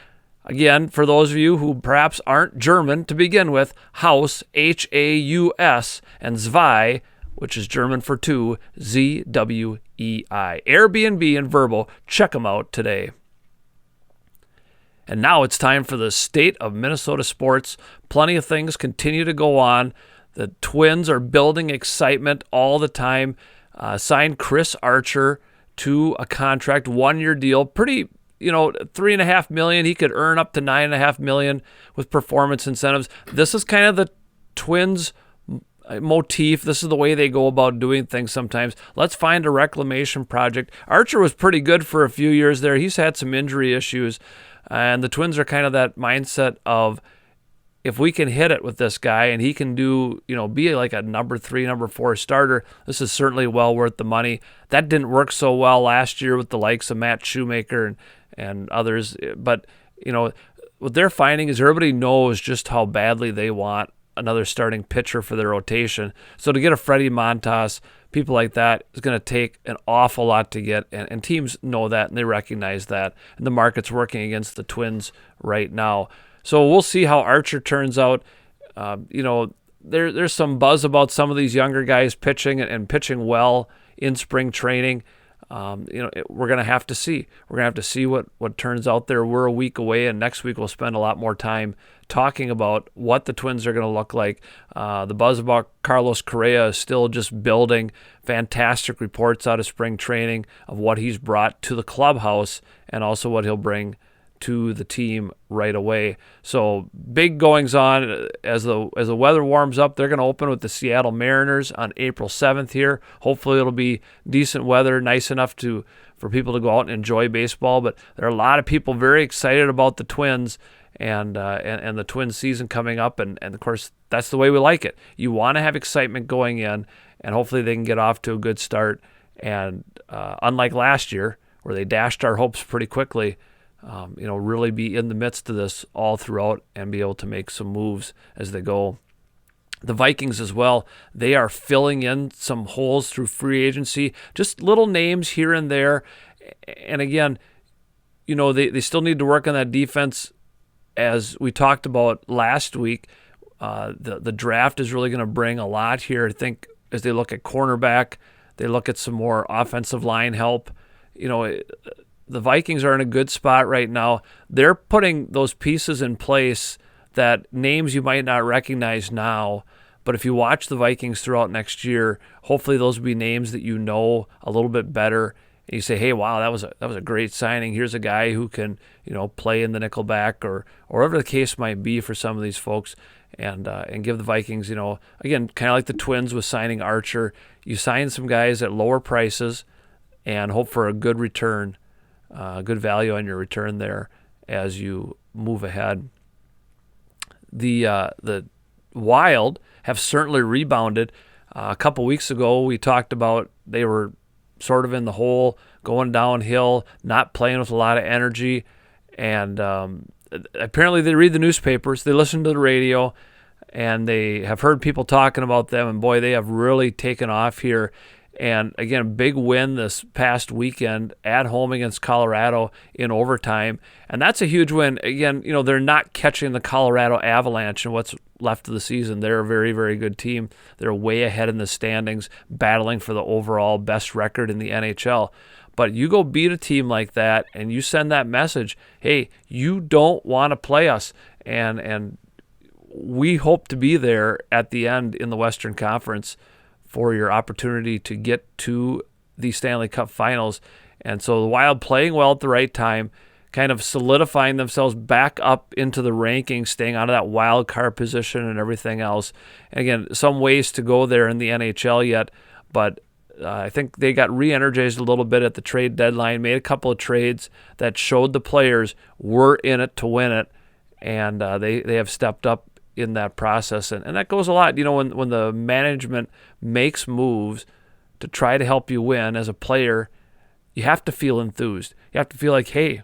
Again, for those of you who perhaps aren't German to begin with, Haus, H-A-U-S, and Zwei, which is German for two, Z-W-E-I. Airbnb and Vrbo, check them out today. And now it's time for the State of Minnesota Sports. Plenty of things continue to go on. The Twins are building excitement all the time. Signed Chris Archer to a contract, 1-year deal, pretty, $3.5 million. He could earn up to $9.5 million with performance incentives. This is kind of the Twins motif. This is the way they go about doing things sometimes. Let's find a reclamation project. Archer was pretty good for a few years there. He's had some injury issues, and the Twins are kind of that mindset of, if we can hit it with this guy and he can do, be like a number 3, number 4 starter, this is certainly well worth the money. That didn't work so well last year with the likes of Matt Shoemaker and others. But, what they're finding is everybody knows just how badly they want another starting pitcher for their rotation. So to get a Freddie Montas, people like that, is going to take an awful lot to get. And teams know that and they recognize that. And the market's working against the Twins right now. So we'll see how Archer turns out. There's some buzz about some of these younger guys pitching and pitching well in spring training. We're going to have to see. We're going to have to see what turns out there. We're a week away, and next week we'll spend a lot more time talking about what the Twins are going to look like. The buzz about Carlos Correa is still just building. Fantastic reports out of spring training of what he's brought to the clubhouse and also what he'll bring to the team right away. So big goings on as the weather warms up. They're going to open with the Seattle Mariners on April 7th here. Hopefully it'll be decent weather, nice enough for people to go out and enjoy baseball. But there are a lot of people very excited about the Twins and the Twins season coming up. And of course, that's the way we like it. You want to have excitement going in, and hopefully they can get off to a good start. And unlike last year, where they dashed our hopes pretty quickly, really be in the midst of this all throughout and be able to make some moves as they go. The Vikings as well, they are filling in some holes through free agency, just little names here and there. And again, they still need to work on that defense. As we talked about last week, the draft is really going to bring a lot here. I think as they look at cornerback, they look at some more offensive line help. The Vikings are in a good spot right now. They're putting those pieces in place, that names you might not recognize now, but if you watch the Vikings throughout next year, hopefully those will be names that you know a little bit better. And you say, hey, wow, that was a great signing. Here's a guy who can, play in the nickelback or whatever the case might be for some of these folks, and give the Vikings, again, kind of like the Twins with signing Archer. You sign some guys at lower prices and hope for a good return. Good value on your return there as you move ahead. The Wild have certainly rebounded. A couple weeks ago, we talked about they were sort of in the hole, going downhill, not playing with a lot of energy, and apparently they read the newspapers, they listen to the radio, and they have heard people talking about them, and boy, they have really taken off here. And again, a big win this past weekend at home against Colorado in overtime. And that's a huge win. Again, they're not catching the Colorado Avalanche in what's left of the season. They're a very, very good team. They're way ahead in the standings, battling for the overall best record in the NHL. But you go beat a team like that and you send that message, hey, you don't want to play us. And we hope to be there at the end in the Western Conference for your opportunity to get to the Stanley Cup Finals. And so the Wild playing well at the right time, kind of solidifying themselves back up into the rankings, staying out of that wild card position and everything else. And again, some ways to go there in the NHL yet, but I think they got re-energized a little bit at the trade deadline, made a couple of trades that showed the players we're in it to win it, and they have stepped up in that process, and that goes a lot. When the management makes moves to try to help you win as a player, you have to feel enthused. You have to feel like, hey,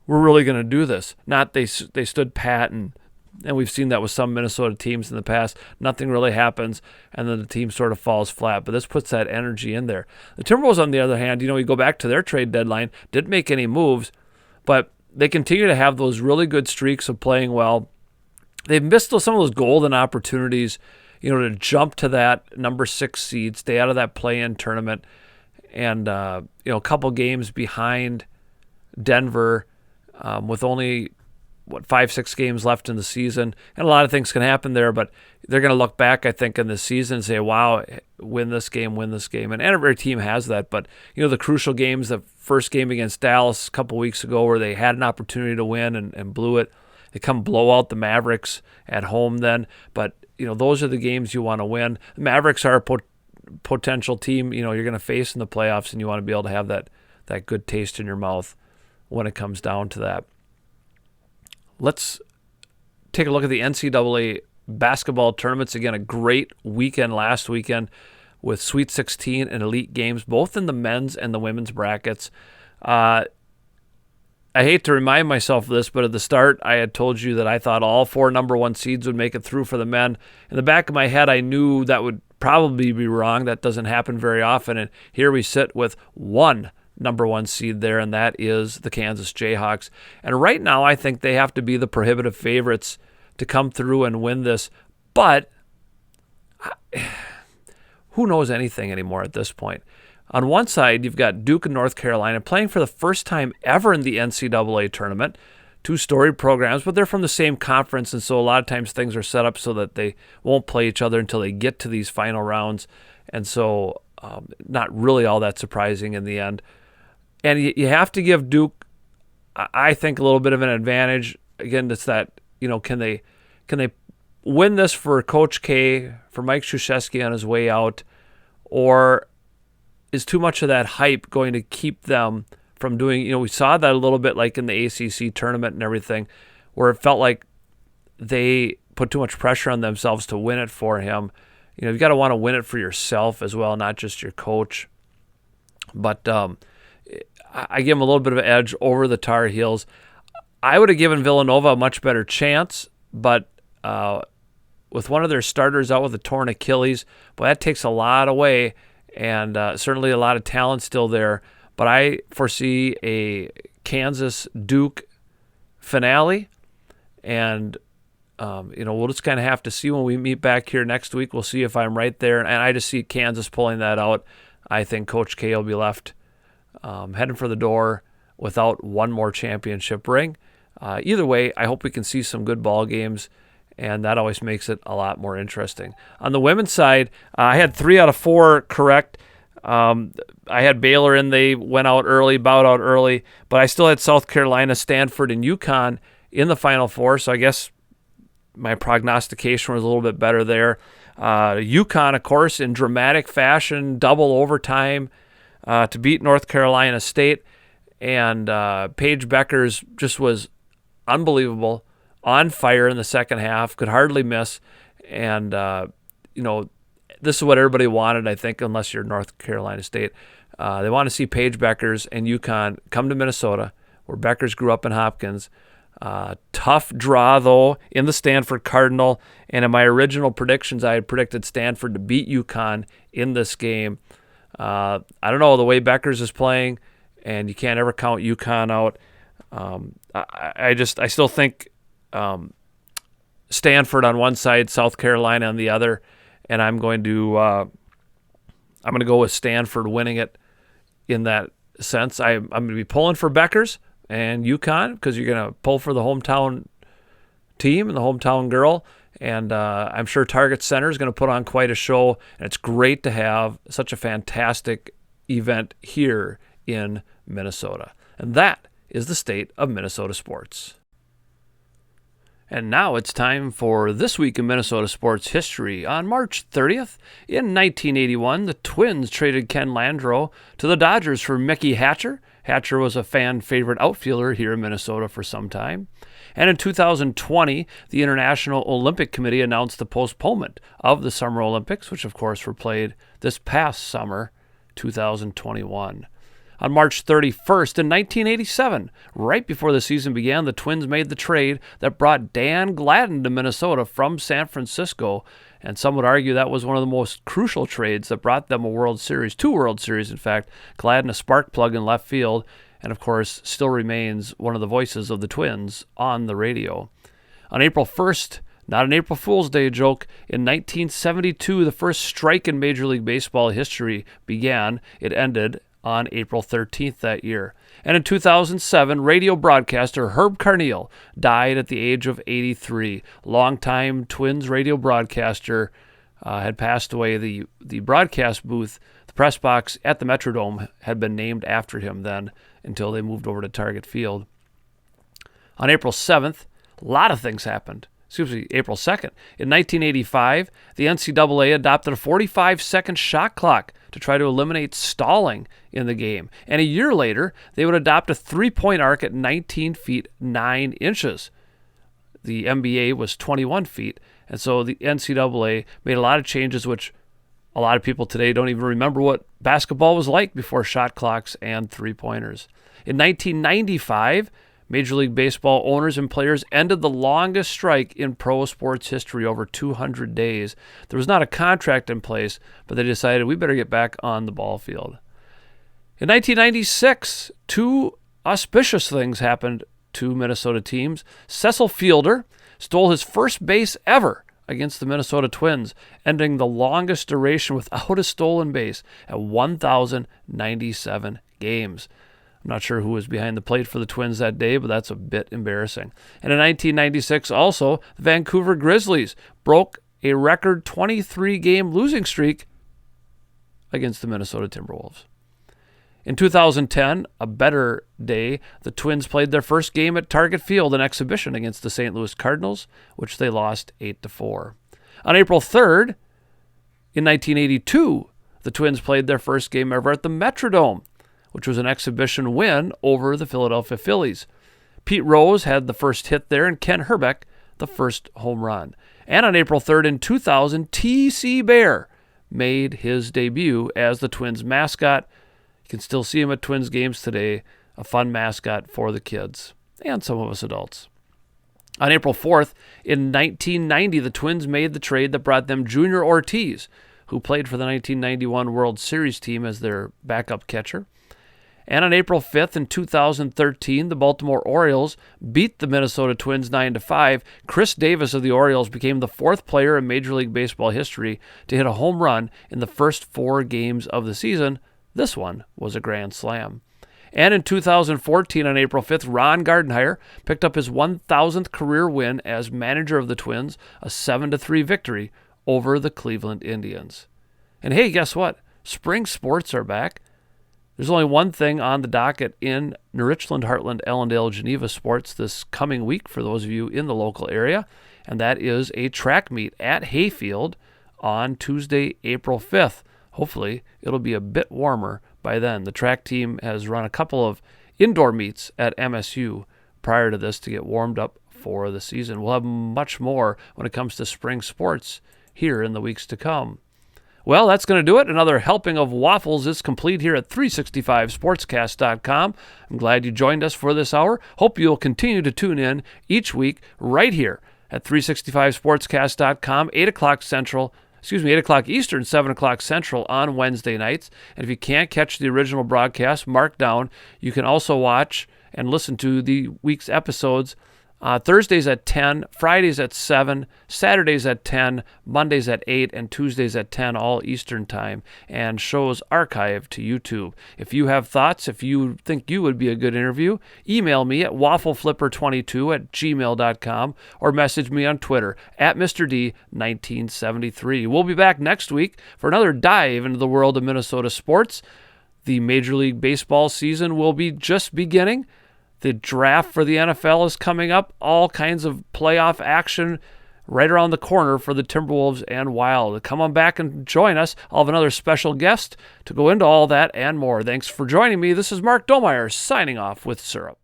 we're really going to do this. Not they stood pat, and we've seen that with some Minnesota teams in the past. Nothing really happens, and then the team sort of falls flat. But this puts that energy in there. The Timberwolves, on the other hand, you go back to their trade deadline, didn't make any moves, but they continue to have those really good streaks of playing well. They've missed some of those golden opportunities, to jump to that number 6 seed, stay out of that play-in tournament, and a couple games behind Denver, with only 5-6 games left in the season, and a lot of things can happen there, but they're going to look back, I think, in this season and say, wow, win this game. And every team has that, but the crucial games, the first game against Dallas a couple weeks ago where they had an opportunity to win and blew it. They come blow out the Mavericks at home then, but those are the games you want to win. The Mavericks are a potential team you're going to face in the playoffs, and you want to be able to have that good taste in your mouth when it comes down to that. Let's take a look at the NCAA basketball tournaments. Again, a great weekend last weekend with Sweet 16 and Elite Games, both in the men's and the women's brackets. I hate to remind myself of this, but at the start, I had told you that I thought all 4 number 1 seeds would make it through for the men. In the back of my head, I knew that would probably be wrong. That doesn't happen very often, and here we sit with 1 number 1 seed there, and that is the Kansas Jayhawks. And right now, I think they have to be the prohibitive favorites to come through and win this. But who knows anything anymore at this point? On one side, you've got Duke and North Carolina playing for the first time ever in the NCAA tournament. 2 storied programs, but they're from the same conference, and so a lot of times things are set up so that they won't play each other until they get to these final rounds. And so not really all that surprising in the end. And you have to give Duke, I think, a little bit of an advantage. Again, it's that, can they win this for Coach K, for Mike Krzyzewski on his way out, or is too much of that hype going to keep them from doing, we saw that a little bit like in the ACC tournament and everything, where it felt like they put too much pressure on themselves to win it for him. You've got to want to win it for yourself as well, not just your coach. But I give them a little bit of an edge over the Tar Heels. I would have given Villanova a much better chance, but with one of their starters out with a torn Achilles, boy, that takes a lot away, and certainly a lot of talent still there. But I foresee a Kansas-Duke finale, and we'll just kind of have to see when we meet back here next week. We'll see if I'm right there, and I just see Kansas pulling that out. I think Coach K will be left heading for the door without one more championship ring. Either way, I hope we can see some good ball games, and that always makes it a lot more interesting. On the women's side, I had 3 out of 4 correct. I had Baylor in, they went out early, bowed out early, but I still had South Carolina, Stanford, and UConn in the Final Four, so I guess my prognostication was a little bit better there. UConn, of course, in dramatic fashion, double overtime to beat North Carolina State, and Paige Beckers just was unbelievable, on fire in the second half, could hardly miss, and this is what everybody wanted, I think, unless you're North Carolina State. They want to see Paige Beckers and UConn come to Minnesota, where Beckers grew up in Hopkins. Tough draw, though, in the Stanford Cardinal. And in my original predictions, I had predicted Stanford to beat UConn in this game. I don't know, the way Beckers is playing, and you can't ever count UConn out. I still think Stanford on one side, South Carolina on the other. And I'm going to go with Stanford winning it in that sense. I'm going to be pulling for Beckers and UConn because you're going to pull for the hometown team and the hometown girl. And I'm sure Target Center is going to put on quite a show. And it's great to have such a fantastic event here in Minnesota. And that is the state of Minnesota sports. And now it's time for This Week in Minnesota Sports History. On March 30th, in 1981, the Twins traded Ken Landreau to the Dodgers for Mickey Hatcher. Hatcher was a fan-favorite outfielder here in Minnesota for some time. And in 2020, the International Olympic Committee announced the postponement of the Summer Olympics, which of course were played this past summer, 2021. On March 31st in 1987, right before the season began, the Twins made the trade that brought Dan Gladden to Minnesota from San Francisco, and some would argue that was one of the most crucial trades that brought them a World Series, 2 World Series in fact. Gladden, a spark plug in left field, and of course still remains one of the voices of the Twins on the radio. On April 1st, not an April Fool's Day joke, in 1972, the first strike in Major League Baseball history began. It ended on April 13th that year. And in 2007, radio broadcaster Herb Carneal died at the age of 83. Longtime Twins radio broadcaster had passed away. The broadcast booth, the press box at the Metrodome, had been named after him then until they moved over to Target Field. On April 7th, a lot of things happened. April 2nd. In 1985, the NCAA adopted a 45-second shot clock to try to eliminate stalling in the game. And a year later, they would adopt a three-point arc at 19 feet 9 inches. The NBA was 21 feet, and so the NCAA made a lot of changes, which a lot of people today don't even remember what basketball was like before shot clocks and three-pointers. In 1995, Major League Baseball owners and players ended the longest strike in pro sports history, over 200 days. There was not a contract in place, but they decided we better get back on the ball field. In 1996, two auspicious things happened to Minnesota teams. Cecil Fielder stole his first base ever against the Minnesota Twins, ending the longest duration without a stolen base at 1,097 games. I'm not sure who was behind the plate for the Twins that day, but that's a bit embarrassing. And in 1996 also, the Vancouver Grizzlies broke a record 23-game losing streak against the Minnesota Timberwolves. In 2010, a better day, the Twins played their first game at Target Field, an exhibition against the St. Louis Cardinals, which they lost 8-4. On April 3rd, in 1982, the Twins played their first game ever at the Metrodome, which was an exhibition win over the Philadelphia Phillies. Pete Rose had the first hit there, and Ken Herbeck the first home run. And on April 3rd in 2000, T.C. Bear made his debut as the Twins mascot. You can still see him at Twins games today, a fun mascot for the kids and some of us adults. On April 4th, in 1990, the Twins made the trade that brought them Junior Ortiz, who played for the 1991 World Series team as their backup catcher. And on April 5th in 2013, the Baltimore Orioles beat the Minnesota Twins 9-5. Chris Davis of the Orioles became the fourth player in Major League Baseball history to hit a home run in the first 4 games of the season. This one was a grand slam. And in 2014, on April 5th, Ron Gardenhire picked up his 1,000th career win as manager of the Twins, a 7-3 victory over the Cleveland Indians. And hey, guess what? Spring sports are back. There's only one thing on the docket in New Richland, Heartland, Ellendale, Geneva sports this coming week for those of you in the local area, and that is a track meet at Hayfield on Tuesday, April 5th. Hopefully, it'll be a bit warmer by then. The track team has run a couple of indoor meets at MSU prior to this to get warmed up for the season. We'll have much more when it comes to spring sports here in the weeks to come. Well, that's going to do it. Another helping of waffles is complete here at 365sportscast.com. I'm glad you joined us for this hour. Hope you'll continue to tune in each week right here at 365sportscast.com, 8 o'clock Eastern, 7 o'clock Central on Wednesday nights. And if you can't catch the original broadcast, mark down. You can also watch and listen to the week's episodes Thursdays at 10, Fridays at 7, Saturdays at 10, Mondays at 8, and Tuesdays at 10, all Eastern time, and shows archived to YouTube. If you have thoughts, if you think you would be a good interview, email me at waffleflipper22@gmail.com or message me on Twitter at Mr. D1973. We'll be back next week for another dive into the world of Minnesota sports. The Major League Baseball season will be just beginning. The draft for the NFL is coming up. All kinds of playoff action right around the corner for the Timberwolves and Wild. Come on back and join us. I'll have another special guest to go into all that and more. Thanks for joining me. This is Mark Domeyer signing off with Syrup.